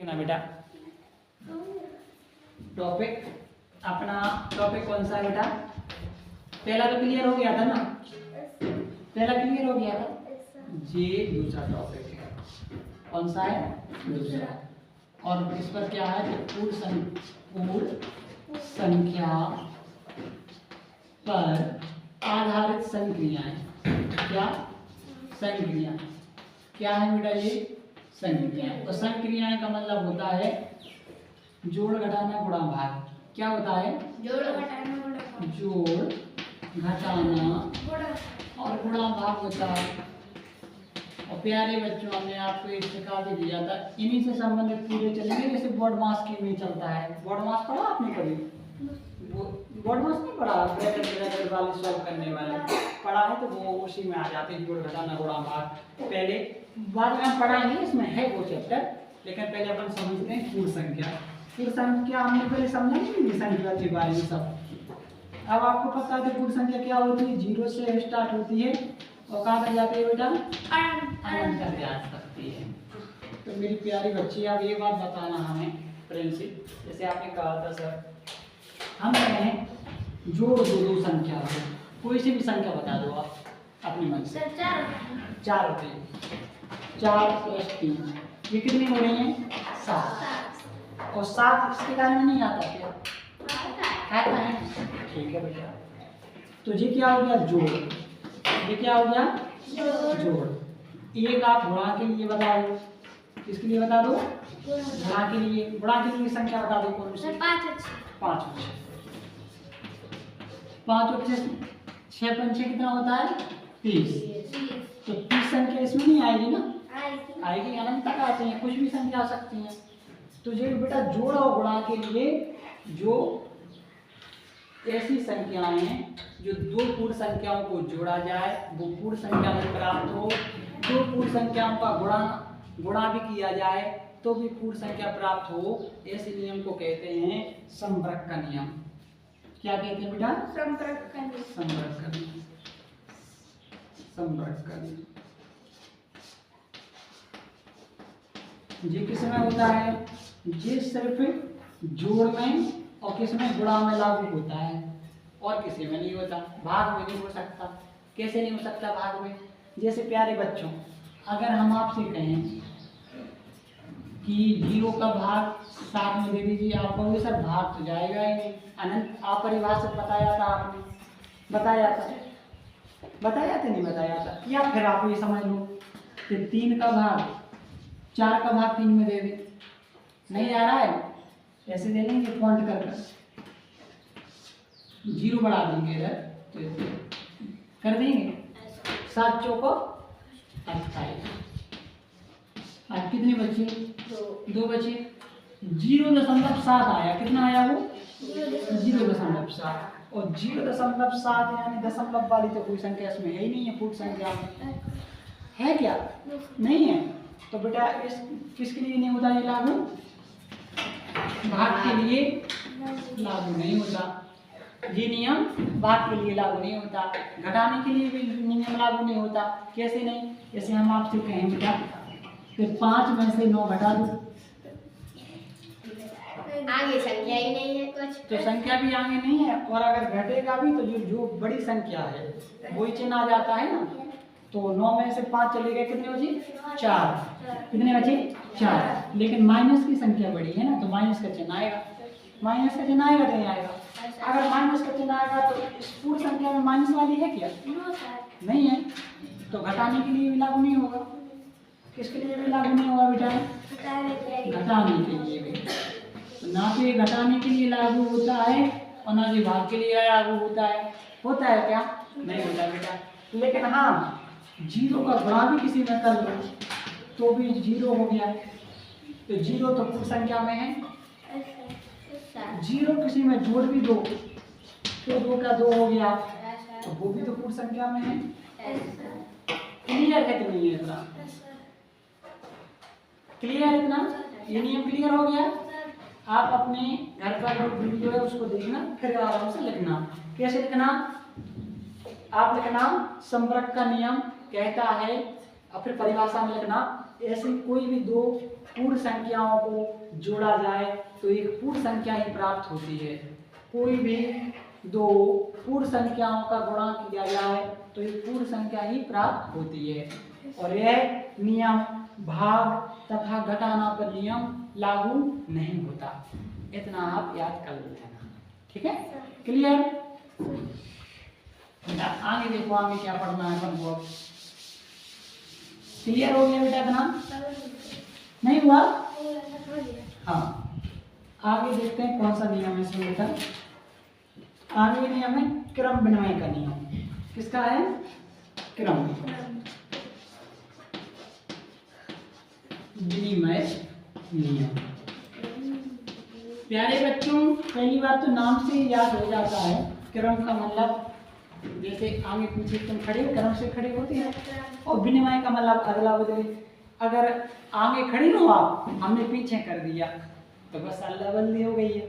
देखना बेटा, टॉपिक अपना टॉपिक कौन सा है बेटा? पहला तो क्लियर हो गया था ना, पहला क्लियर हो गया था। ये दूसरा टॉपिक है, कौन सा है? दूसरा। और इस पर क्या है? पूर्ण संख्या पर आधारित संक्रियाएं। क्या? संक्रिया क्या है बेटा? ये संक्रियाएं। तो संक्रियाएं का मतलब होता है जोड़ घटाना गुणा भाग। क्या होता है? जोड़ घटाना गुणा, जोड़ घटाना और गुणा भाग होता है। और प्यारे बच्चों, हमने आपको एक सिखा भी दिया था, इन्हीं से संबंधित पूरे चलेंगे। जैसे बोर्ड मास की में चलता है, बोर्ड मास पढ़ा आपने कभी? बोर्ड मास नहीं पढ़ा? ब्रैकेट वाले सॉल्व करने वाले पढ़ा है, तो वो उसी में आ जाते हैं, जोड़ घटाना गुणा भाग। पहले बाद में हम पढ़ाएंगे, इसमें है वो चैप्टर, लेकिन पहले अपन समझते हैं पूर्ण संख्या। पूर्ण संख्या हमने पहले समझेंगे संख्या के बारे में सब। अब आपको पता है पूर्ण संख्या क्या होती है? 0 से स्टार्ट होती है और कहाँ तक जाती है बेटा? अनंत तक जा सकती है। तो मेरी प्यारी बच्ची, आप ये बात बताना हमें प्रिंसिप, जैसे आपने कहा था सर, हम कहें जोड़ दो संख्या को, कोई सी भी संख्या बता दो आप अपने मन से। 4 होते हैं, 4 + 3 ये कितनी हो रही हैं? 7। और 7 इसके बारे में नहीं आता क्या? आता है। ठीक है बेटा, तो ये क्या हो गया? जोड़। ये क्या हो गया? जोड़। एक आप गुणा के लिए बता दो, किसके लिए बता दो? गुणा के लिए। गुणा के लिए संख्या बता दो कौन सी? 5 5 और 6 पंचे कितना होता है? 30। तो 30 संख्या इसमें नहीं आएगी ना? आएगी, अनंत तक आते हैं, कुछ भी संख्या आ सकती है। तो ये बेटा जोड़ और गुणा के लिए जो ऐसी संख्याएं हैं जो दो पूर्ण संख्याओं को जोड़ा जाए वो पूर्ण संख्या में प्राप्त हो, दो पूर्ण संख्याओं का गुणा भी किया जाए तो भी पूर्ण संख्या प्राप्त हो, ऐसे नियम को कहते हैं संपर्क का नियम। क्या कहते हैं बेटा? संपर्क का नियम। संपर्क का नियम। संपर्क का नियम ये किसमें होता है? ये सिर्फ जोड़ में और किसमें? गुणा में लागू होता है, और किसी में नहीं होता। भाग में नहीं हो सकता। कैसे नहीं हो सकता भाग में? जैसे प्यारे बच्चों, अगर हम आपसे कहें कि 0 का भाग 7 में दे दीजिए, आप कहोगे सर भाग तो जाएगा ही नहीं, अनंत। आप परिभाषा बताया था आपने, बताया था नहीं बताया था? या फिर आप ये समझ लो कि 3 का भाग 4 का भाग 3 में दे दे, नहीं आ रहा है, ऐसे दे लेंगे पॉइंट कर 0 बढ़ा देंगे इधर, तो कर देंगे 7 चौको 28। आज कितने बचे? 2 बचे। 0.7 आया, कितना आया वो? 0.7। और 0.7 यानी दशमलव वाली तो कोई संख्या इसमें है ही नहीं है। पूर्ण संख्या में है क्या? नहीं है। तो बेटा इस किसके लिए नहीं होता ये लागू? भाग के लिए लागू नहीं होता ये नियम, भाग के लिए लागू नहीं होता, घटाने के लिए भी नियम लागू नहीं होता। कैसे नहीं? जैसे हम आपसे कहें बेटा कि 5 में से 9 घटा दो, आगे संख्या ही नहीं है कुछ, तो संख्या भी आगे नहीं है, और अगर घटेगा भी तो जो बड़ी संख्या है वही चिन्ह आ जाता है ना। तो 9 में से 5 चले गए, कितने बचे? 4। कितने बचे? 4। लेकिन माइनस की संख्या बड़ी है ना, तो माइनस का चिन्ह आएगा। माइनस का चिन्ह आएगा नहीं आएगा? अगर माइनस का चिन्ह आएगा तो इस पूर्ण संख्या में माइनस वाली है क्या? नहीं है, तो घटाने के लिए भी लागू नहीं होगा। किसके लिए भी लागू नहीं होगा बेटा? घटाने के लिए भी। ना तो ये घटाने के लिए लागू होता है और ना ही भाग के लिए लागू होता है। होता है क्या? नहीं होता बेटा। लेकिन हाँ, 0 का गुणा भी किसी में कर लो तो भी 0 हो गया। तो 0 तो पूर्ण संख्या में है, 0 किसी में जोड़ भी दो तो 2 का 2 हो गया, तो वो भी तो पूर्ण संख्या में है। क्लियर है कि नहीं है? इतना क्लियर है? इतना ये नियम क्लियर हो गया? आप अपने घर पर जो वीडियो है उसको देखना, फिर आराम से लिखना। कैसे लिखना? आप लिखना संपर्क का नियम कहता है, और फिर परिभाषा में लिखना ऐसे कोई भी दो पूर्ण संख्याओं को जोड़ा जाए तो एक पूर्ण संख्या ही प्राप्त होती है। कोई भी दो पूर्ण संख्याओं का गुणा किया जाए तो एक पूर्ण संख्या ही प्राप्त होती है। और यह नियम भाग तथा घटाना पर नियम लागू नहीं होता। इतना आप याद कर लेना, ठीक है? क्लियर? बेटा आगे देखो, आगे क्या पढ़ना है अपन को। क्लियर हो गया बेटा? इतना नहीं हुआ? हाँ, आगे देखते हैं कौन सा नियम है इसमें बेटा। आगे नियम है क्रम विनिमय का नियम। किसका है? क्रम विनिमय नियम। प्यारे बच्चों, पहली बात तो नाम से ही याद हो जाता है। क्रम का मतलब जैसे आगे पीछे तुम खड़े हो, क्रम से खड़े होते हैं। और विनिमय का मतलब अदला बदली। अगर आगे खड़ी हो आप, हमने पीछे कर दिया तो बस अदला बदली हो गई है।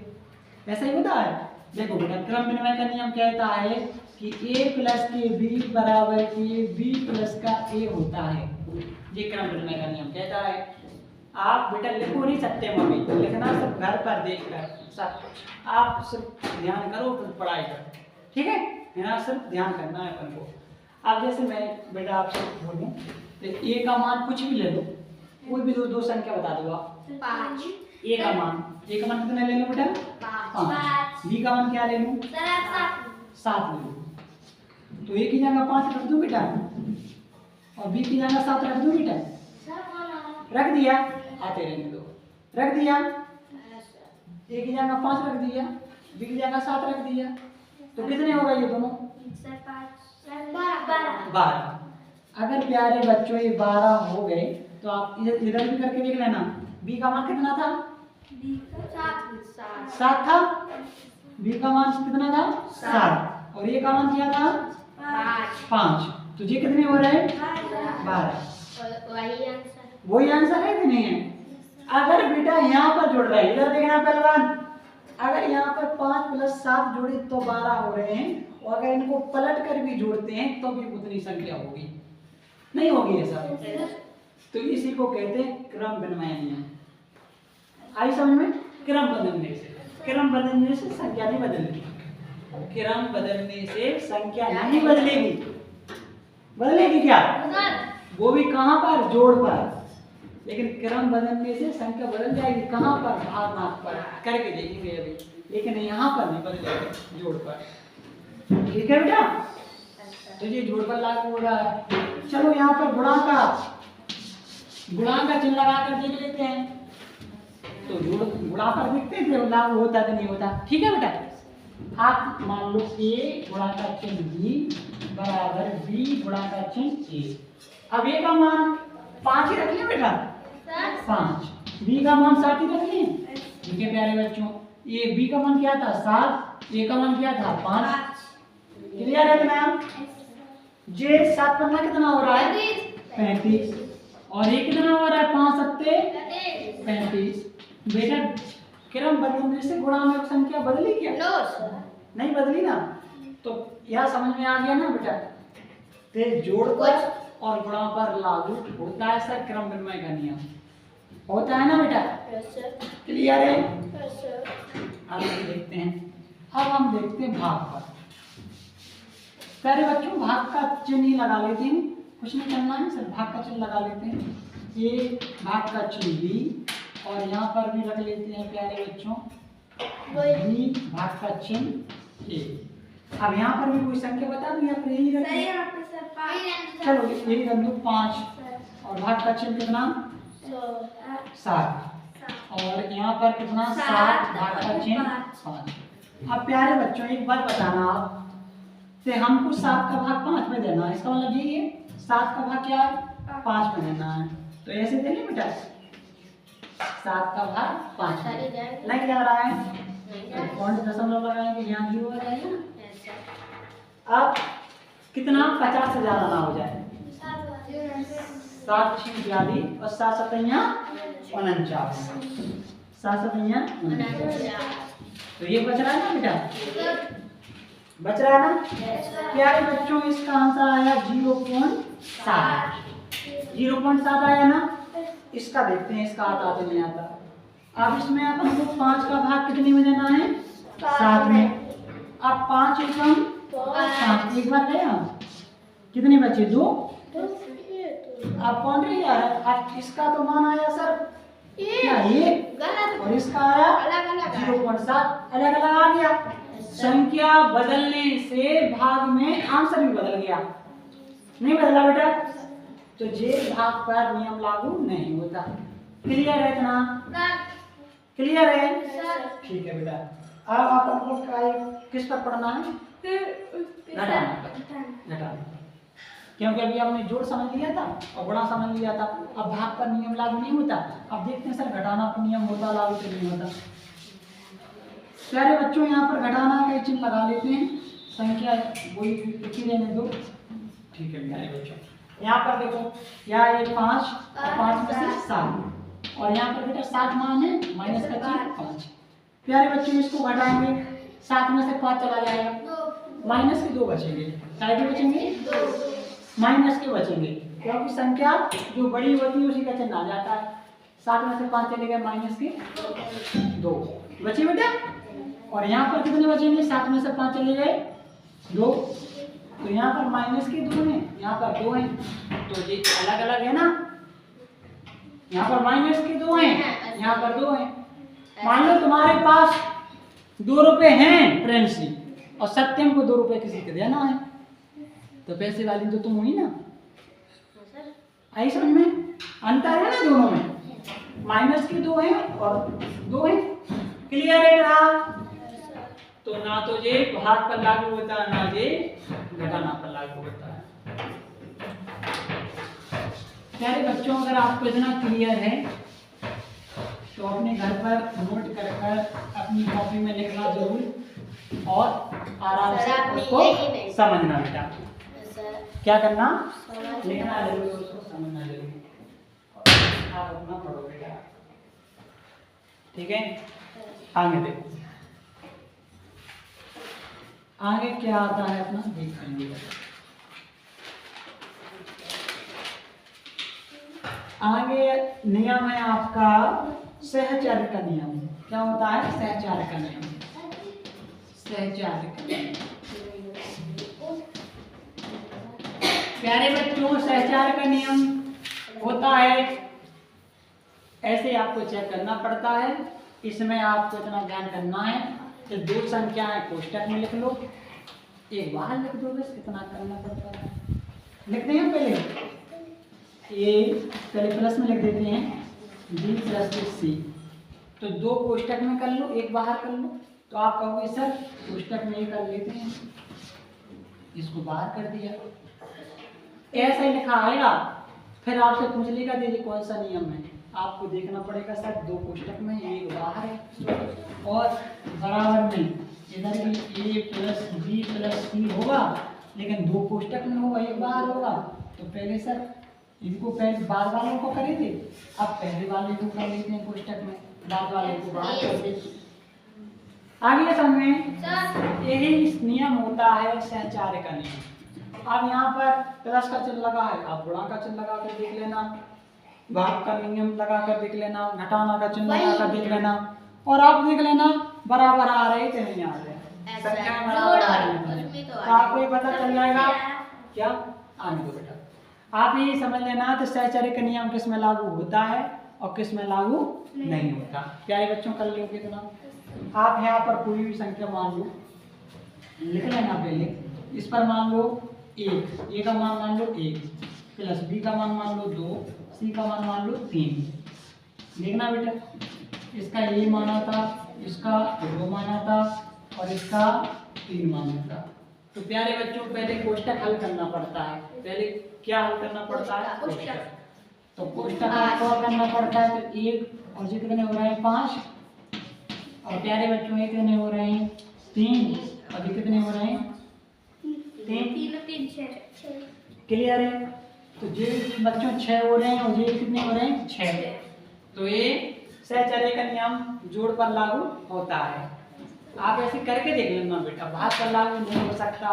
ऐसा ही होता है। देखो बेटा, क्रम विनिमय का नियम कहता है कि a प्लस के b बराबर के b प्लस का a होता है। ये क्रम विनिमय का नियम कहता है। आप बेटा लिखो नहीं सकते मम्मी, लिखना सब घर पर देख कर, सब आप सिर्फ ध्यान करो, फिर पढ़ाई करो, ठीक है? यहाँ सिर्फ ध्यान करना है अपन को। अब जैसे मैं बेटा आपसे बोलूँ तो a का मान कुछ भी ले लो, कोई भी दो संख्या बता दो आप। 5 a का मान कितना ले लो बेटा? 5। b का मान क्या ले लूँ? 7 ले लो। तो a की जगह 5 रख दो बेटा, और b की जगह 7 रख दो बेटा। रख दिया? आते रहने दो। रख दिया? a की जगह 5 रख दिया, b की जगह 7 रख दिया, तो कितने हो गए ये दोनों? 12। अगर प्यारे बच्चों ये 12 हो गए तो आप इधर भी करके देख लेना। b का मान कितना था? 7 था। b का मान कितना था? 7। और ये का मान क्या था? 5। तो ये कितने हो रहे हैं? 12। वही आंसर है कि नहीं है? अगर बेटा यहाँ पर जुड़ रहे हैं, इधर देखना पहलवान, अगर यहाँ पर 5 प्लस 7 जोड़े तो 12 हो रहे हैं, और अगर इनको पलट कर भी जोड़ते हैं तो भी उतनी संख्या होगी, नहीं होगी ऐसा? तो इसी को कहते हैं क्रम विनिमय नियम। आई समझ में? क्रम बदलने से संख्या नहीं बदलेगी। क्रम बदलने से संख्या नहीं बदलेगी। बदलेगी क्या? वो भी कहाँ पर? जोड़ पर। लेकिन क्रम बदलने से संख्या बदल जाएगी। कहाँ पर? भाग पर। करके देखेंगे अभी, लेकिन यहाँ पर नहीं बदलेगी, जोड़ पर। ठीक है बेटा? तो ये जोड़ पर लागू हो रहा है। चलो यहाँ पर गुणा का चिन्ह लगा कर देख लेते हैं। तो गुणा पर देखते थे लागू होता कि नहीं होता। ठीक है बेटा? आप मान लो a गुणा का चिन्ह b बराबर b गुणा का चिन्ह a। अब a का मान 5 ही रख लिया बेटा, 5। b का मान 7 ही रख लिए। ठीक है प्यारे बच्चों, ये b का मान क्या था? 7। a का मान क्या था? 5। क्लियर है ना? जे 7 पन्ना कितना हो रहा है? 35। और ये कितना हो रहा है? 5 सत्ते 35। बेटा क्रम बदलने से गुणा में संख्या बदली क्या? नहीं बदली ना। तो यह समझ में आ गया ना बेटा? ते जोड़ पर और गुणा पर लागू होता है सर क्रम विनिमय का नियम। होता है ना बेटा? क्लियर है? अब देखते हैं, अब हम देखते हैं भाग पर। प्यारे बच्चों, भाग का चिन्ह ही लगा लेते हैं, कुछ नहीं करना है सर, भाग का चिन्ह लगा लेते हैं। ये भाग का चिन्ह b, और यहाँ पर भी रख लेते हैं प्यारे बच्चों b भाग का चिन्ह a। अब यहाँ पर भी कोई संख्या बता दूं या फिर यही रख? चलो यही रख दो 5, और भाग का चिन्ह कितना? 7। और यहाँ पर कितना? 7 भाग का चिन्ह 5। अब प्यारे बच्चों एक बात बताना आप, तो हमको 7 का भाग 5 में देना है, इसका मतलब यही है 7 का भाग क्या है? 5 में देना है। तो ऐसे देंगे बेटा, 7 का भाग 5 में नहीं जा रहा है, पॉइंट दशमलव लगाएंगे, यहाँ 0 आ जाएगा ना। अब कितना? 50 से ज्यादा ना हो जाए। 7 6 42 और 7 सतैया 49। 7 सतैया 49। तो ये बच रहा है ना बेटा? बच रहा है ना? प्यारे बच्चों इसका आंसर आया 0.7। 0.7 आया ना? इसका देखते हैं, इसका आता तो नहीं आता। अब इसमें अपन को 5 का भाग कितने में देना है? 7 में। अब 5 एकम 5 एक बार गया, कितने बचे? 2। अब कौन रह गया है? अब इसका तो मान आया सर क्या 1 और इसका आया अलग 0.7, अलग अलग आ गया। संख्या बदलने से भाग में आंसर भी बदल गया, नहीं बदला बेटा? तो जे भाग पर नियम लागू नहीं होता। क्लियर है इतना? क्लियर है? ठीक है बेटा। अब आप हमको किस पर पढ़ना है? घटाना, क्योंकि अभी आपने जोड़ समझ लिया था और गुणा समझ लिया था। अब भाग पर नियम लागू नहीं होता। अब देखते हैं सर घटाना पर नियम होता लागू तो नहीं होता। प्यारे बच्चों, यहाँ पर घटाना का चिन्ह लगा लेते हैं, संख्या वही लिखी रहने दो। ठीक है प्यारे बच्चों, यहाँ पर देखो, यहाँ ये 5 और 5 में से 7 और यहाँ पर बेटा 7 मान है, माइनस का चिन्ह 5। प्यारे बच्चों, इसको घटाएंगे, 7 में से 5 चला जाएगा, माइनस के 2 बचेंगे। क्या के बचेंगे? माइनस के बचेंगे, क्योंकि संख्या जो बड़ी होती है उसी का चिन्ह आ जाता है। 7 में से 5 चले गए, माइनस के 2 बचे बेटा। और यहाँ पर कितने बचेंगे? 7 में से 5 चले गए 2, तो यहाँ पर माइनस के 2 हैं, यहाँ पर 2 हैं, तो ये अलग अलग है ना। यहाँ पर माइनस के 2 हैं, यहाँ पर 2 हैं। मान लो तुम्हारे पास 2 रुपए हैं फ्रेंड्स और सत्यम को 2 रुपए किसी को देना है, तो पैसे वाली तो तुम हुई ना। आई समझ में? अंतर है ना दोनों में, माइनस के 2 हैं और 2 हैं। क्लियर है ना? तो ना तो ये भाग पर लागू होता है, ना ये घटाना पर लागू होता है। प्यारे बच्चों, अगर आपको इतना क्लियर है तो अपने घर पर नोट कर अपनी कॉपी में लिखना जरूर और आराम से उसको समझना बेटा। क्या करना? लिखना जरूर, उसको समझना जरूर। आप अपना पढ़ो बेटा, ठीक है? आगे देखो, आगे क्या आता है अपना देखेंगे। आगे नियम है आपका सहचार्य का नियम। क्या होता है? सहचार्य का नियम। सहचार्य का नियम प्यारे बच्चों, सहचार्य का नियम होता है, ऐसे आपको चेक करना पड़ता है। इसमें आपको इतना ध्यान करना है कि 2 संख्याएं कोष्टक में लिख लो, एक बाहर लिख दो, बस इतना करना पड़ता है। लिखते हैं पहले प्लस में लिख देते हैं b प्लस c, तो 2 कोष्टक में कर लो, एक बाहर कर लो। तो आप कहोगे सर कोष्टक में ही कर लेते हैं, इसको बाहर कर दिया, ऐसा ही लिखा आएगा। फिर आपसे पूछ लेगा दीजिए कौन सा नियम है, आपको देखना पड़ेगा सर 2 कोष्टक में एक बाहर है और बराबर में इधर भी a plus b plus c होगा, लेकिन 2 कोष्टक में होगा, एक बाहर होगा। तो पहले सर इनको पहले बाद वालों को करेंगे, अब पहले वाले को कर लेते हैं कोष्टक में, बाद वाले को बाहर कर देते हैं। आगे समझें, यही नियम होता है सहचार्य का नियम। अब यहाँ पर प्लस का चिन्ह लगा है, आप गुणा का चिन्ह लगा कर देख लेना, भाग का नियम लगा कर देख लेना, घटाना का चिन्ह लगा कर देख लेना, और आप देख लेना बराबर आ रहे कि नहीं आ रहे, संख्या बराबर आ रही, तो आपको ये पता चल जाएगा। क्या आने दो बेटा, आप ये समझ लेना तो सहचार्य का नियम किस में लागू होता है और किस में लागू नहीं होता। प्यारे बच्चों कर लोगे इतना। आप यहाँ पर कोई भी संख्या मान लो, लिख लेना पहले, इस पर मान लो 1, ए का मान लो 1, प्लस बी का मान लो 2, सी का मान लो 3। देखना बेटा, इसका ए माना था, इसका 2 माना था और इसका 3 माना था। तो प्यारे बच्चों पहले कोष्टक हल करना पड़ता है। पहले क्या हल करना पड़ता है? कोष्टक। तो कोष्टक हल करना पड़ता है, तो 1 और ये कितने हो रहे हैं 5, और प्यारे बच्चों ये कितने हो रहे हैं 3, और ये कितने हो रहे हैं 3 6। क्लियर है? तो ये बच्चों 6 हो रहे हैं और ये कितने हो रहे हैं 6। तो ये सहचार्य का नियम जोड़ पर लागू होता है। आप ऐसे करके देख लेना बेटा, भाग पर लागू नहीं हो सकता,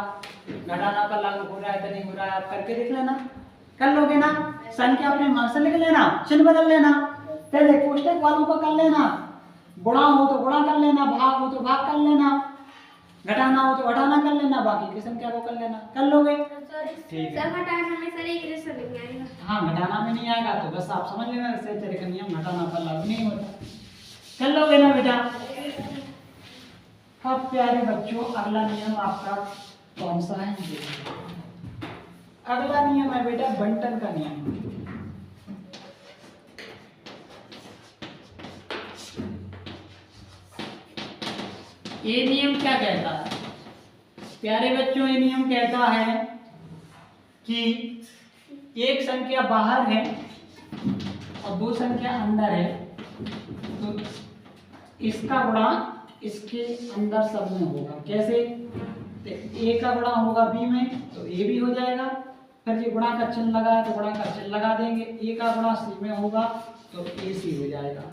घटाना पर लागू हो रहा है तो नहीं हो रहा है, आप करके देख लेना। कर लोगे ना? संख्या अपने मन से लिख लेना, चिन्ह बदल लेना। पहले कोष्टक वालों को कर लेना, गुणा हो तो गुणा कर लेना, भाग हो तो भाग कर लेना, घटाना हो तो घटाना कर लेना, बाकी की संख्या को कर लेना। कर लोगे? ठीक है। सर घटाना में सर एक रेशा नहीं आएगा। हाँ, घटाना में नहीं आएगा तो बस आप समझ लेना सहचर्य का नियम घटाना पर लागू नहीं होता। कर लोगे ना बेटा? अब प्यारे बच्चों, अगला नियम आपका कौन सा है? अगला नियम है बेटा बंटन का नियम। ये नियम क्या कहता है प्यारे बच्चों? ये नियम कहता है कि एक संख्या बाहर है और दो संख्या अंदर है, तो इसका गुणा इसके अंदर सब में होगा। कैसे? तो ए का गुणा होगा बी में तो ए भी हो जाएगा, फिर ये गुणा का चिन्ह लगा है तो गुणा का चिन्ह लगा देंगे। ए का गुणा सी में होगा तो ए सी हो जाएगा।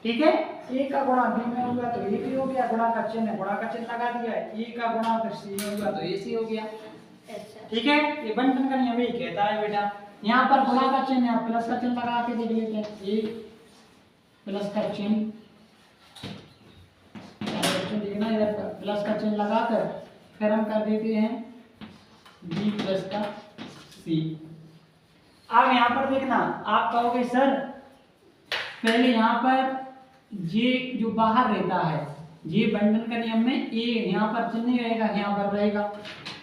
ठीक है? ए का गुणा बी में होगा तो ए भी हो गया, गुणा का चिन्ह लगा दिया है। ए का गुणा फिर सी में होगा तो ए सी हो गया। ठीक है? ये बंटन का नियम ही कहता है बेटा। यहाँ पर गुणा का चिन्ह है, प्लस का चिन्ह लगा के देख लेते हैं। ए प्लस का चिन्ह देखना, इधर प्लस का चिन्ह लगाकर फिर हम कर देते हैं बी प्लस का सी। अब यहाँ पर देखना, आप कहोगे सर पहले यहाँ पर ये जो बाहर रहता है, ये बंटन का नियम में ए यहाँ पर चिन्ह नहीं रहेगा, यहाँ पर रहेगा।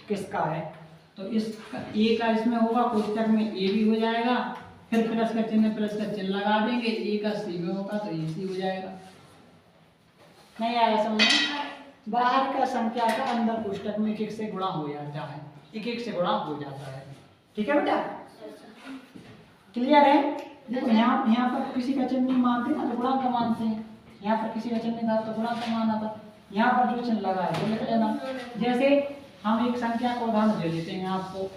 किसका है? तो इस ए का इसमें होगा, कोष्टक में ए भी हो जाएगा, फिर प्लस का चिन्ह लगा देंगे। ए का सी में होगा तो ए सी हो जाएगा। नहीं आया समझ में? बाहर का संख्या का अंदर कोष्टक में एक से गुणा हो जाता है, एक से गुणा हो जाता है। ठीक है बेटा? क्लियर है? देखो यहाँ पर किसी का चिन्ह नहीं मानते ना तो गुणा का मानते हैं, यहाँ पर किसी का चिन्ह नहीं था तो गुणा का माना था। यहाँ पर जो चिन्ह लगा है वो लिख लेना। जैसे हम एक संख्या का उदाहरण दे देते हैं आपको।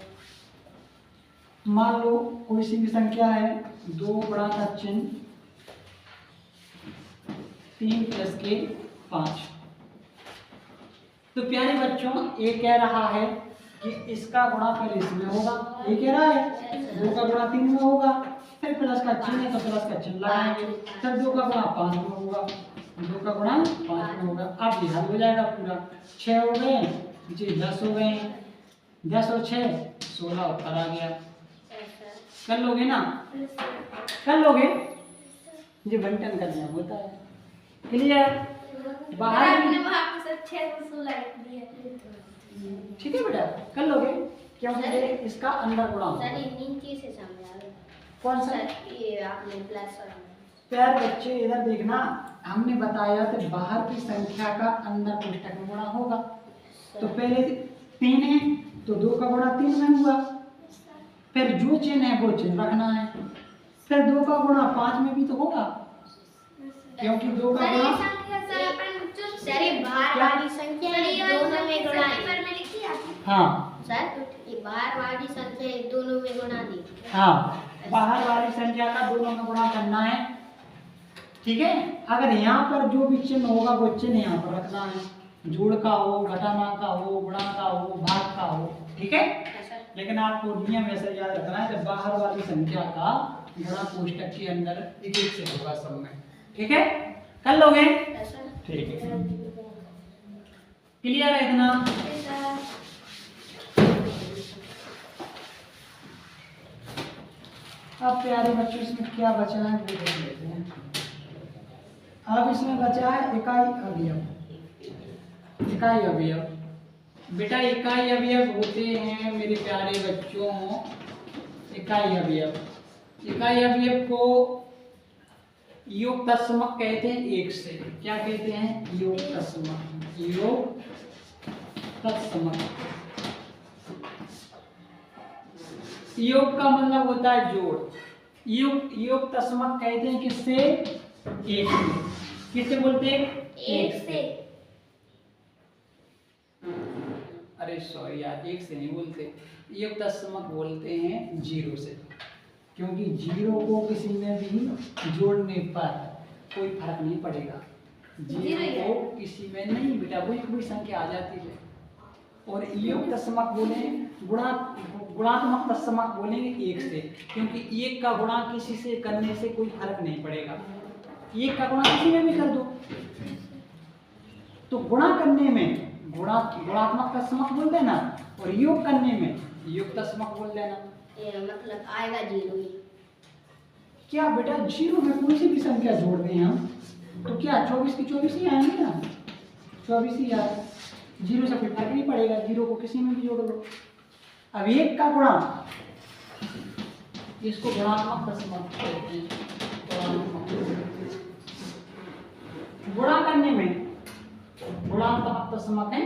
मान लो कोई सी भी संख्या है, 2 गुणा का चिन्ह 3 प्लस के 5। तो प्यारे बच्चों, ये कह रहा है कि इसका गुणा पहले इसमें होगा। ये कह रहा है 2 का गुणा 3 में होगा, फिर प्लस का चिन्ह है तो प्लस का चिन्ह लगाएंगे, फिर 2 का गुणा 5 में होगा, 2 का गुणा 5 में होगा। अब ये हल हो जाएगा पूरा। 6 हो गए, जी 10 हो गए, 10 और 6 16 उत्तर आ गया। कर लोगे ना? कर लोगे? ये बंटन का नियम होता है। क्लियर? बाहर ठीक है बेटा? कर लोगे? क्योंकि इसका अंदर गुणा होगा। कौन सा? ये आपने प्लस और प्यार बच्चे इधर देखना, हमने बताया कि बाहर की संख्या का अंदर कोष्टक में गुणा होगा। तो पहले 3 है तो 2 का गुणा 3 में हुआ, फिर जो चिन्ह है वो चिन्ह रखना है, फिर 2 का गुणा 5 में भी तो होगा, क्योंकि 2 का गुणा बाहर वाली संख्या दोनों में गुणा दी। हाँ सर, ये बाहर वाली संख्या दोनों में गुणा दी। हाँ, बाहर वाली संख्या का दोनों में गुणा करना है। ठीक है? अगर यहाँ पर जो भी चिन्ह होगा वो चिन्ह यहाँ पर रखना है, जोड़ का हो, घटाना का हो, गुणा का हो, भाग का हो। ठीक है? लेकिन आपको नियम ऐसा याद रखना है कि बाहर वाली संख्या का गुणा कोष्टक के अंदर एक से होगा सब में। ठीक है? कर लोगे? ठीक है। क्लियर है इतना? अब प्यारे बच्चों इसमें क्या बचा है वो देख लेते हैं। अब इसमें बचा है इकाई अवयव। इकाई अवयव बेटा, इकाई अवयव होते हैं मेरे प्यारे बच्चों, इकाई अवयव। इकाई अवयव को योग तत्समक कहते हैं। एक से क्या कहते हैं? योग तत्समक। योग तत्समक। योग का मतलब होता है जोड़। योग तत्समक कहते हैं किससे? एक से। किससे बोलते हैं? एक से। अरे सॉरी यार, एक से नहीं बोलते, योग तत्समक बोलते हैं 0 से, क्योंकि 0 को किसी में भी जोड़ने पर कोई फर्क नहीं पड़ेगा। 0 को किसी में नहीं बेटा, वही संख्या आ जाती है। और योग तत्समक बोले गुणात्मक तत्समक बोलेंगे 1 से, क्योंकि 1 का गुणा किसी से करने से कोई फर्क नहीं पड़ेगा। 1 का गुणा किसी में भी कर दो, तो गुणा करने में गुणात्मक तत्समक बोल देना और योग करने में योग तत्समक बोल देना। मतलब आएगा 0 ही। क्या बेटा 0 में कोई सी भी संख्या जोड़ दें हम तो क्या 24 की 24 ही आएंगे ना, 24 ही आए, 0 से कोई फर्क नहीं पड़ेगा, 0 को किसी में भी जोड़ लो। अब 1 का गुणा, इसको गुणात्मक तत्समक कहते हैं। गुणा करने में गुणात्मक तत्समक है,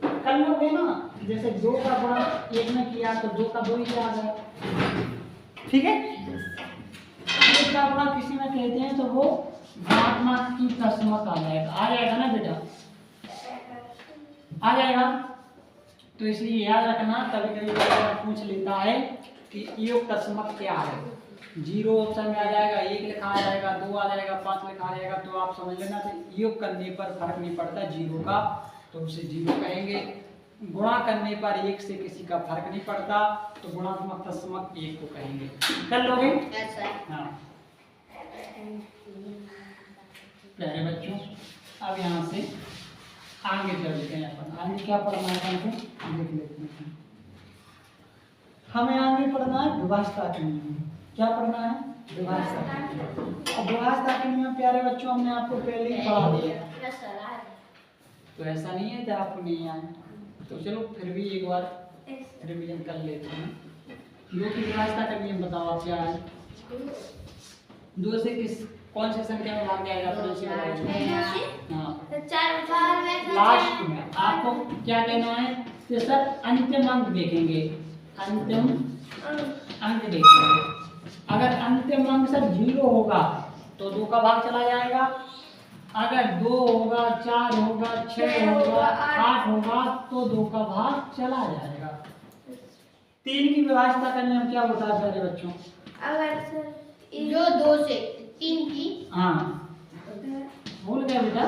कर लोगे ना, जैसे 2 का गुणा 1 में किया तो 2 का 2 ही आ गया, ठीक है। 1 का गुणा किसी में कहते हैं तो वो गुणात्मक की तत्समक आ जाएगा ना बेटा, आ जाएगा। तो इसलिए याद रखना, कभी कभी पूछ लेता है कि योग तत्समक क्या है। 0 ऑप्शन में आ जाएगा, 1 लिखा आ जाएगा, 2 आ जाएगा, 5 लिखा आ जाएगा, तो आप समझ लेना कि योग करने पर फर्क नहीं पड़ता 0 का, तो उसे 0 कहेंगे। गुणा करने पर 1 से किसी का फर्क नहीं पड़ता, तो गुणात्मक तत्समक 1 को कहेंगे। कर लोगे? हाँ प्यारे बच्चों, अब यहाँ से आगे चल लेते हैं। अपन आगे क्या पढ़ना है हमको देख लेते हैं। हमें आगे पढ़ना है विभाज्यता के नियम। क्या पढ़ना है? विभाज्यता के नियम। अब विभाज्यता के नियम प्यारे बच्चों हमने आपको पहले ही पढ़ा दिया, तो ऐसा नहीं है कि आपको नहीं आए, तो चलो फिर भी एक बार रिवीजन कर लेते हैं। 2 की विभाज्यता का नियम बताओ आप क्या है? 2 से कौन सी संख्या में भाग जाएगा? लास्ट में आपको क्या कहना है कि सर अंतिम अंक देखेंगे, अंतिम अंक देखेंगे। अगर अंतिम अंक सर 0 होगा तो 2 का भाग चला जाएगा, अगर 2 होगा, 4 होगा, 6 होगा, 8 होगा तो 2 का भाग चला जाएगा। 3 की विभाज्यता का नियम क्या होता है प्यारे बच्चों? अगर सर जो 2 से 3 की, हाँ भूल गया बेटा,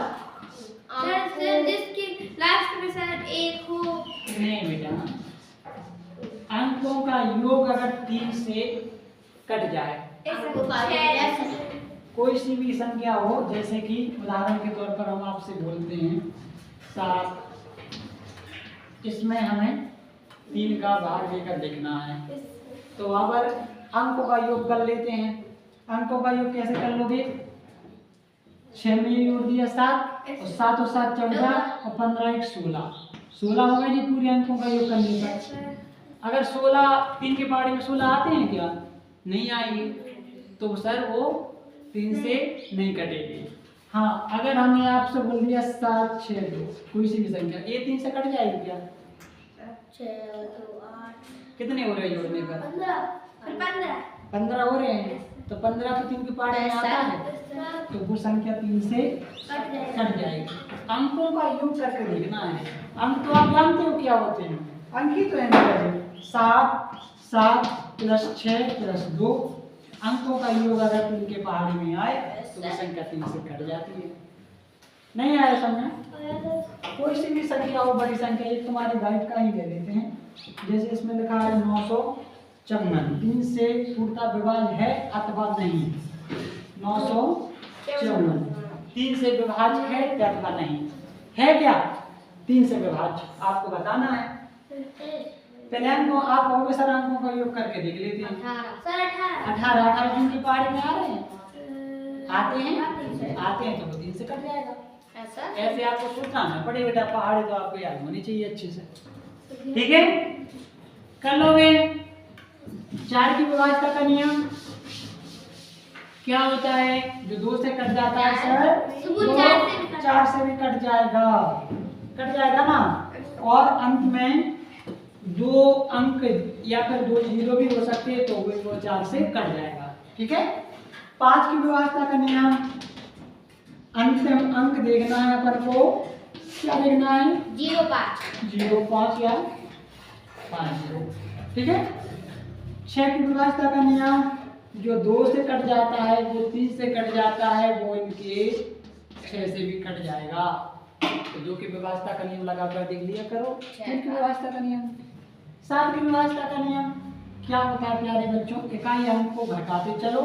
सर जिसकी लास्ट में सर 1 हो। नहीं बेटा, अंकों का योग अगर 3 से कट जाए, कोई सी भी संख्या हो, जैसे कि उदाहरण के तौर पर हम आपसे बोलते हैं 7, इसमें हमें 3 का भाग लेकर देखना है, तो अगर अंकों का योग कर लेते हैं। अंकों का योग कैसे कर लोगे? 6 में जोड़ दिया 7 और 7 और 7 14 और 15 1 16 हो गए जी पूरे अंकों का योग करने पर। अगर 16 3 के पहाड़ी में 16 आते हैं क्या? नहीं आएंगे, तो सर वो 3 से नहीं कटेगी। हाँ, अगर हमने आपसे बोल दिया 7 6 2 कोई सी भी संख्या, ये 3 से कट जाएगी क्या? 6 2 8 कितने हो रहे हैं जोड़ने पर? 15 हो रहे हैं, तो 15 तो 3 के पहाड़ी में आता है, तो वो संख्या 3 से कट जाएगी। अंकों का योग करके देखना है। अंक तो आप जानते हो क्या होते हैं, अंक ही तो है मेरा 7 7 + 6 + 2। अंकों का योग अगर 3 के पहाड़ी में आए तो वो संख्या 3 से कट जाती है। नहीं आया समझ? कोई सी भी संख्या हो, बड़ी संख्या, एक तुम्हारे गाइड का ही ले लेते हैं। जैसे इसमें लिखा है 954, 3 से पूर्णतः विभाज्य है अथवा नहीं। 954 3 से विभाज्य है अथवा नहीं है? क्या 3 से विभाज्य? आपको बताना है। पहले अंकों आप कहोगे सर अंकों का योग करके देख लेते हैं। 18 3 की पहाड़ी में आ रहे हैं, आते हैं तो वो 3 से कट जाएगा। ऐसे आपको सोचना ना पड़े बेटा, पहाड़ी तो आपको याद होनी चाहिए अच्छे से, ठीक है? कर लोगे? 4 की विभाज्यता का नियम क्या होता है? जो 2 से कट जाता है सर, वो 4 से भी कट जाएगा ना। और अंत में 2 अंक या फिर 2 0 भी हो सकते हैं, तो वो 4 से कट जाएगा, ठीक है? 5 की विभाज्यता का नियम, अंतिम अंक देखना है अपन को। क्या देखना है? 0 5 या 5 0, ठीक है? 6 की विभाज्यता का नियम, जो 2 से कट जाता है, वो 3 से कट जाता है, वो इनके 6 से भी कट जाएगा। तो 2 की व्यवस्था का नियम लगाकर देख लिया करो। 3 की व्यवस्था का नियम, 7 की व्यवस्था का नियम क्या होता है प्यारे बच्चों? इकाई अंक को घटाते चलो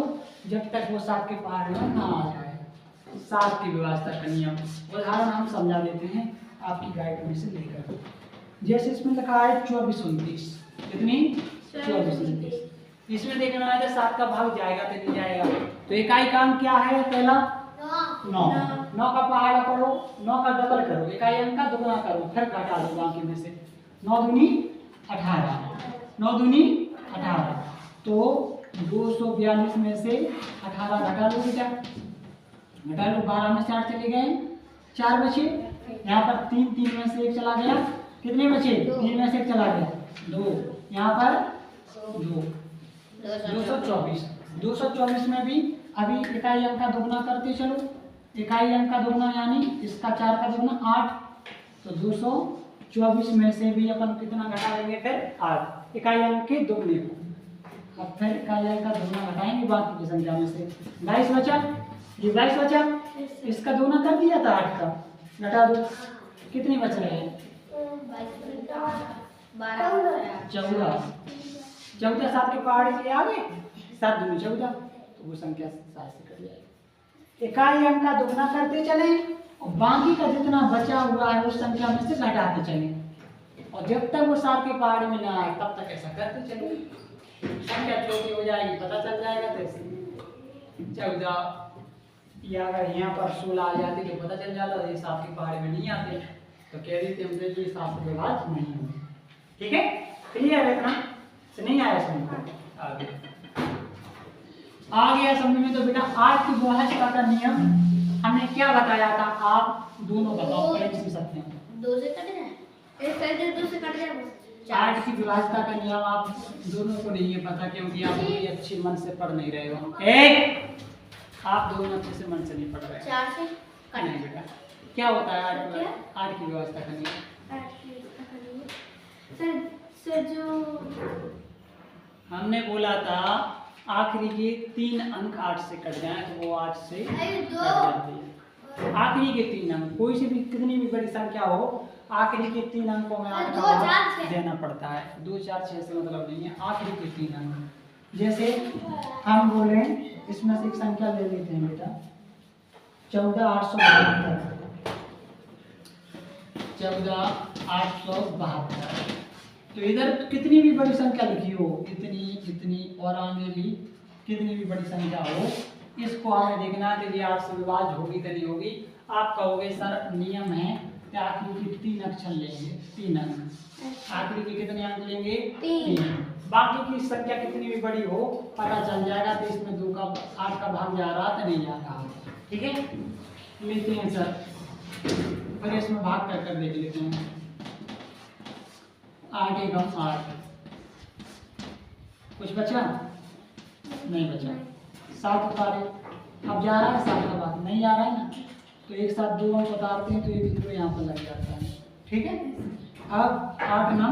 जब तक वो 7 के पहाड़ में ना आ जाए। 7 की व्यवस्था का नियम उदाहरण हम समझा देते हैं आपकी गाइड में से लेकर। जैसे इसमें लिखा है 24 29, कितनी 24 29, इसमें देखना है 7 का भाग जाएगा तो नहीं जाएगा। तो इकाई का अंक क्या है? पहला 9, 9 का पहाड़ा करो, 9 का डबल करो, इकाई अंक का दुगना करो, फिर घटा दो बाकी में से। 9 दूनी 18, 9 दूनी 18, तो 242 में से 18 घटा लो बेटा, घटा लो, 12 में से 8 चले गए, 4 बचे। यहाँ पर 3 में से 1 चला गया, कितने बचे? 3 में से 1 चला गया, 2, यहाँ पर 2, 224। 224 में भी अभी इकाई अंक का दुगना करते चलो, इकाई अंक का दुगना यानी इसका 4 का दुगना 8, तो 224 में से भी अपन कितना घटा लेंगे? फिर 8, इकाई अंक के दुगने को। अब फिर इकाई अंक का दुगना घटाएंगे बाकी की संख्या में से, 22 बचा, ये 22 बचा, इसका दुगना कर दिया था 8 का, घटा दो, कितने बच रहे हैं? 14, 14 7 के पहाड़े से आ गए, 7 दूनी 14, तो वो संख्या 7 से कट जाएगी। इकाई अंक का दुगना करते चले और बाकी का जितना बचा हुआ है उस संख्या में से घटाते चले, और जब तक वो 7 के पहाड़े में ना आए तब तक ऐसा करते चले। संख्या छोटी हो जाएगी, पता चल जाएगा। तो 14 या अगर यहाँ पर 16 आ जाती तो पता चल जाता ये 7 के पहाड़े में नहीं आते, तो कह देते हमसे ये 7 से विभाज्य नहीं होंगे। ठीक है, क्लियर है इतना? नहीं आया समझ? आ गया समझ में? तो बेटा 8 की व्यवस्था का नियम हमने क्या बताया था? आप दोनों बताओ, पहले से सकते हैं 2 से कट जाए, 2 से कट जाए। 8 की व्यवस्था का नियम आप दोनों को नहीं है पता, क्योंकि आप कोई अच्छे मन से पढ़ नहीं रहे हो। आप दोनों अच्छे से मन से नहीं पढ़ रहे। 4 से कट नहीं बेटा, क्या होता है 8 की व्यवस्था का नियम? सर जो हमने बोला था आखिरी के 3 अंक 8 से कट जाएं तो वो 8 से कट जाते हैं। आखिरी के 3 अंक, कोई सी भी कितनी भी बड़ी संख्या हो, आखिरी के 3 अंकों में 8 का भाग देना पड़ता है। 2 4 6 से मतलब नहीं है, आखिरी के 3 अंक। जैसे हम बोले इसमें से एक संख्या ले लेते हैं बेटा, 14 872। तो इधर कितनी भी बड़ी संख्या लिखी हो, इतनी इतनी और आगे भी कितनी भी बड़ी संख्या हो, इसको हमें देखना है कि ये 8 से विभाज्य होगी तो नहीं होगी। आप कहोगे सर नियम है कि आखिरी के 3 अक्षर लेंगे, 3 अंक, आखिरी के कितने अंक लेंगे? 3। बाकी की संख्या कितनी भी बड़ी हो पता चल जाएगा तो इसमें 2 का 8 का भाग जा रहा तो नहीं जा रहा। ठीक है, लेते हैं सर, फिर इसमें भाग कर देख लेते हैं। 8 एकम 8, कुछ बचा? नहीं बचा। 7 उतारे, अब जा रहा है 7 का भाग, नहीं जा रहा है ना, तो एक साथ 2 अंक उतारते हैं तो ये बिंदु यहाँ पर लग जाता है। ठीक है, अब 8 9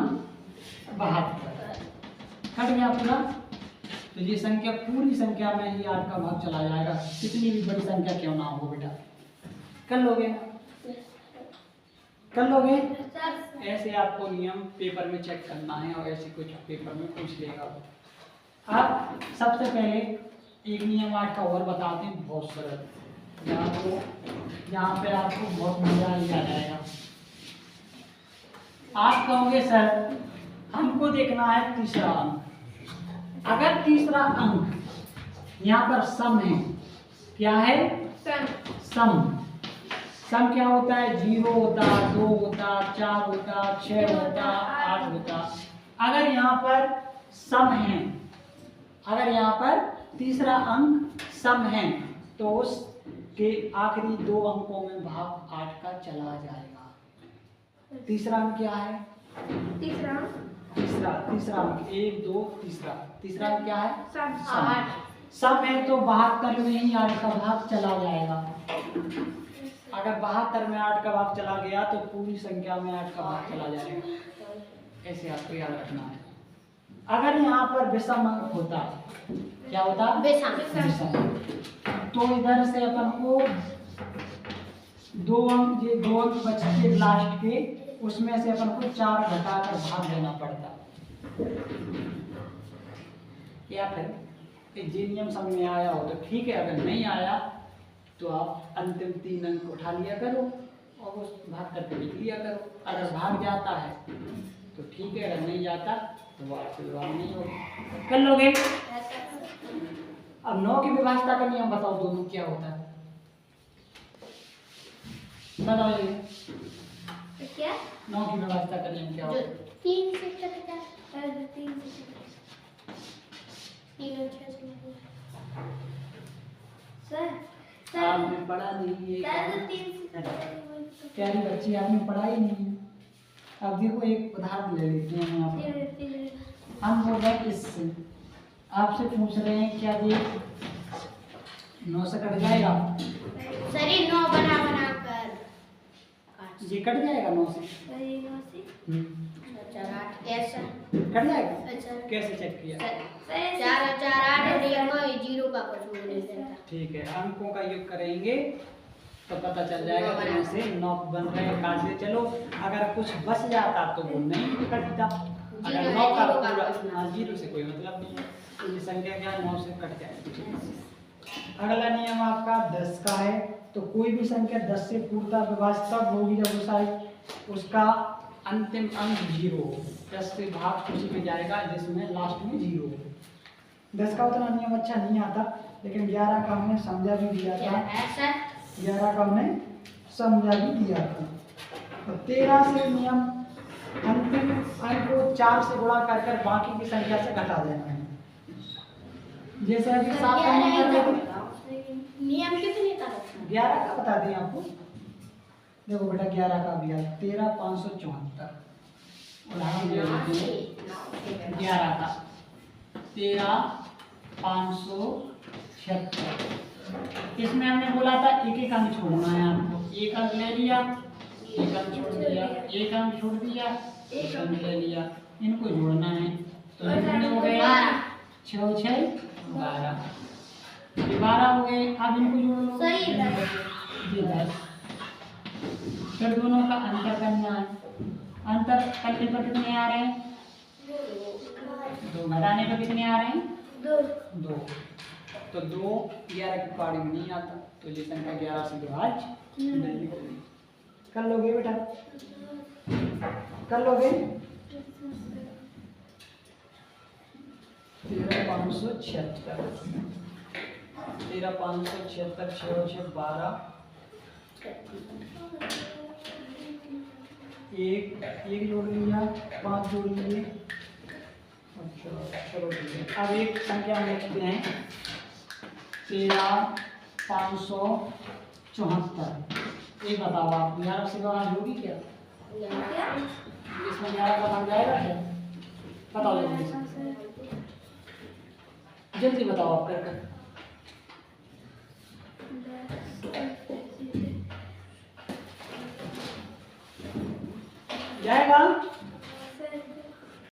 72 कट गया पूरा, तो ये संख्या पूरी संख्या में ही 8 का भाग चला जाएगा, कितनी भी बड़ी संख्या क्यों ना हो बेटा। कर लोगे? कर लोगे? ऐसे आपको नियम पेपर में चेक करना है और ऐसे कुछ पेपर में पूछ लेगा। अब सबसे पहले एक नियम 8 का और बताते हैं, बहुत सरल, यहाँ पे आपको बहुत मजा ही आ जाएगा। आप कहोगे सर हमको देखना है तीसरा अंक, अगर तीसरा अंक यहाँ पर सम है, क्या है? सम। सम क्या होता है? 0 होता, 2 होता, 4 होता, 6 होता, 8 होता। अगर यहाँ पर सम है, अगर यहाँ पर तीसरा अंक सम है तो उसके आखिरी 2 अंकों में भाग 8 का चला जाएगा। तीसरा अंक क्या है? तीसरा अंक 1 2 तीसरा अंक क्या है? सम। सम है तो 72 में ही 8 का भाग चला जाएगा। अगर 72 में 8 का भाग चला गया तो पूरी संख्या में 8 का भाग चला जाएगा। ऐसे आपको याद रखना है। अगर यहाँ पर विषम अंक होता, क्या होता? विषम। तो इधर से अपन को दो अंक, ये 2 अंक बचते लास्ट के, उसमें से अपन को 4 घटाकर भाग देना पड़ता। या फिर ये नियम समझ में आया हो तो ठीक है, अगर नहीं आया तो आप अंतिम 3 अंक उठा लिया करो और उस भाग करके लिख लिया करो। अगर भाग जाता है तो ठीक है, अगर नहीं जाता तो वो आपसे जवाब नहीं होगा। कर लोगे? अब 9 की विभाजता का नियम बताओ, दोनों क्या होता है बताओ ये। तो क्या 9 की विभाजता का नियम क्या होता है? 3 से कटता है, 3 से 3 और 6 से सर आपने पढ़ा नहीं है सर 3 से कटता है। प्यारी बच्ची, आपने पढ़ा ही नहीं है। अब देखो एक उदाहरण ले लेते हैं यहाँ पर। हम बोल रहे हैं इससे, आपसे पूछ रहे हैं क्या ये 9 से कट जाएगा? सर ये 9 बना कर ये कट जाएगा 9 से? सर ये 9 से हम्म। 4 8 कैसा कट जाएगा? अच्छा कैसे चेक किया? 4 4 8 और ये कोई जीरो का कुछ नहीं देता। ठीक है, अंकों का योग करेंगे तो पता चल जाएगा कि इनसे 9 बन रहे हैं, काट दे चलो। अगर कुछ बच जाता तो वो नहीं कटता। अगर 9 का पूरा, हाँ, जीरो से कोई मतलब नहीं है, तो ये संख्या क्या 9 से कट जाएगी। अगला नियम आपका 10 का है। तो कोई भी संख्या 10 से पूर्णतः विभाजित तब होगी जब उसका अंतिम अंक 0 हो। 10 से भाग उसी में जाएगा जिसमें लास्ट में 0 हो। 10 का उतना नियम अच्छा नहीं आता, लेकिन 11 का हमने समझा भी दिया था। 11 का हमने समझा भी दिया था। तो 13 से नियम अंतिम अंक को 4 से गुणा कर बाकी की संख्या से घटा देना है। जैसे अभी 7 का नंबर देखो, नियम कितने का 11 का बता दें आपको। देखो बेटा 11 का भी है 13 574। उदाहरण ले लेते हैं 11 का 13 576। इसमें हमने बोला था एक एक अंक छोड़ना है आपको। एक अंक ले लिया, एक अंक छोड़ दिया, एक अंक छोड़ दिया, एक अंक ले लिया, इनको जोड़ना है। तो कितने हो गए? 6 6 12। 12 हो गए। अब इनको जोड़ लो, सही है। ये 10। फिर दोनों का अंतर करना है। अंतर करने पर कितने आ रहे हैं? 2। घटाने पर कितने आ रहे हैं? 2। तो 2 11 की पारी में नहीं आता, तो ये संख्या 11 से विभाज्य नहीं होगी। कर लोगे बेटा? कर लोगे? 13 576। 13 576 6 6 12। एक जोड़ लिया, 5 जोड़ लिए। अच्छा चलो ठीक है। अब एक संख्या हम लिखते हैं 13 574। ये बताओ आप 11 से विभाज्य होगी क्या? इसमें 11 का भाग जाएगा क्या? बताओ जल्दी बताओ आप कर जाएगा।